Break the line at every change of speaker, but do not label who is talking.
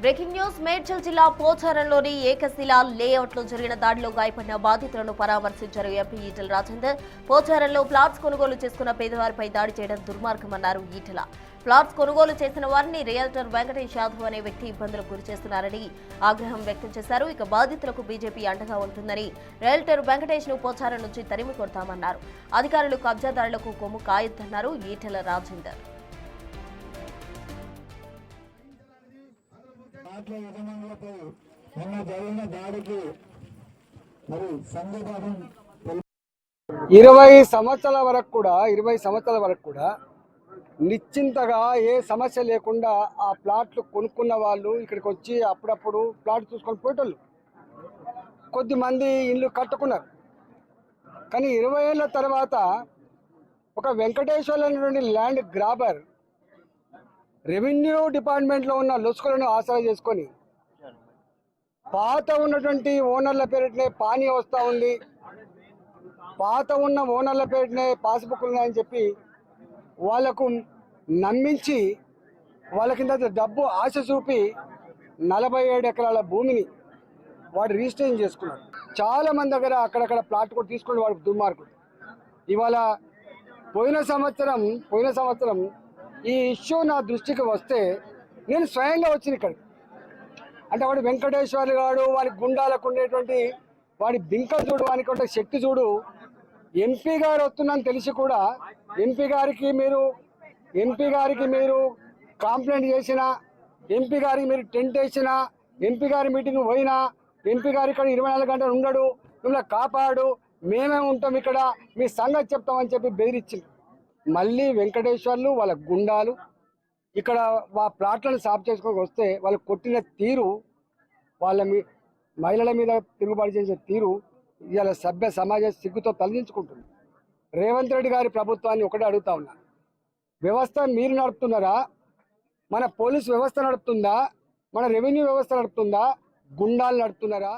Breaking news Medchal జిల్లా పోచారంలోని ఏకశిలా లేఅవుట్లో జరిగిన దాడిలో గాయపడిన బాధితులను పరామర్శించారు ఎంపీ ఈటెల రాజేందర్. పోచారంలో ప్లాట్స్ కొనుగోలు చేసుకున్న పేదవారిపై దాడి చేయడం దుర్మార్గమన్నారు ఈటెల. ప్లాట్స్ కొనుగోలు చేసిన వారిని రియల్టర్ వెంకటేష్ యాదవ్ అనే వ్యక్తి ఇబ్బందులకు గురి చేస్తున్నారని ఆగ్రహం వ్యక్తం చేశారు. ఇక బాధితులకు బీజేపీ అండగా ఉంటుందని రియల్టర్ వెంకటేష్ ను పోచారం నుంచి తరిమి కొడతామన్నారు. అధికారులు కబ్జాదారులకు కొమ్ము కాయొద్దన్నారు ఈటెల రాజేందర్.
యజమానులపై నిన్న జరిగిన దాడికి మరి సంఘీభావం
20 సంవత్సరాల వరకు కూడా నిశ్చింతగా ఏ సమస్య లేకుండా ఆ ప్లాట్లు కొనుక్కున్న వాళ్ళు ఇక్కడికి వచ్చి అప్పుడప్పుడు ప్లాట్ చూసుకొని పోయేటోళ్ళు. కొద్దిమంది ఇల్లు కట్టుకున్నారు. కానీ 20 ఏళ్ళ తర్వాత ఒక వెంకటేశ్వర అనేటువంటి ల్యాండ్ గ్రాబర్ రెవెన్యూ డిపార్ట్మెంట్లో ఉన్న లొసుకులను ఆసరా చేసుకొని పాత ఉన్నటువంటి ఓనర్ల పేరునే పానీ వస్తూ ఉంది, పాత ఉన్న ఓనర్ల పేరునే పాస్బుక్ ఉన్నాయని చెప్పి వాళ్లకు నమ్మించి వాళ్ళ కింద డబ్బు ఆశ చూపి 47 ఎకరాల భూమిని వాడు రిజిస్ట్రేషన్ చేసుకున్నాడు. చాలామంది దగ్గర అక్కడక్కడ ప్లాట్ కూడా తీసుకుని వాడు దుర్మార్గుడు. ఇవాళ పోయిన సంవత్సరం ఈ ఇష్యూ నా దృష్టికి వస్తే నేను స్వయంగా వచ్చిన ఇక్కడ. అంటే వాడు వెంకటేశ్వర్లు గాడు వాడి గుండాలకు ఉండేటువంటి వాడి బింక చూడు, వానికి ఉంటే శక్తి చూడు. ఎంపీ గారు వస్తుందని తెలిసి కూడా ఎంపీ గారికి మీరు కంప్లైంట్ చేసినా, ఎంపీ గారికి మీరు టెంట్ వేసినా, ఎంపీ గారి మీటింగ్ పోయినా, ఎంపీ గారు ఇక్కడ 24 గంటలు ఉండడు, మిమ్మల్ని కాపాడు, మేమే ఉంటాం ఇక్కడ, మీ సంగతి చెప్తామని చెప్పి బెదిరించింది. మళ్ళీ వెంకటేశ్వర్లు వాళ్ళ గుండాలు ఇక్కడ ప్లాట్లను సాఫ్ చేసుకొని వస్తే వాళ్ళు కొట్టిన తీరు, మహిళల మీద తిరుగుబాటు చేసే తీరు ఇవాళ సభ్య సమాజం సిగ్గుతో తలదించుకుంటుంది. రేవంత్ రెడ్డి గారి ప్రభుత్వాన్ని ఒకటే అడుగుతా ఉన్నా, వ్యవస్థ మీరు నడుపుతున్నారా? మన పోలీస్ వ్యవస్థ నడుపుతుందా? మన రెవెన్యూ వ్యవస్థ నడుపుతుందా? గుండాలు నడుపుతున్నారా?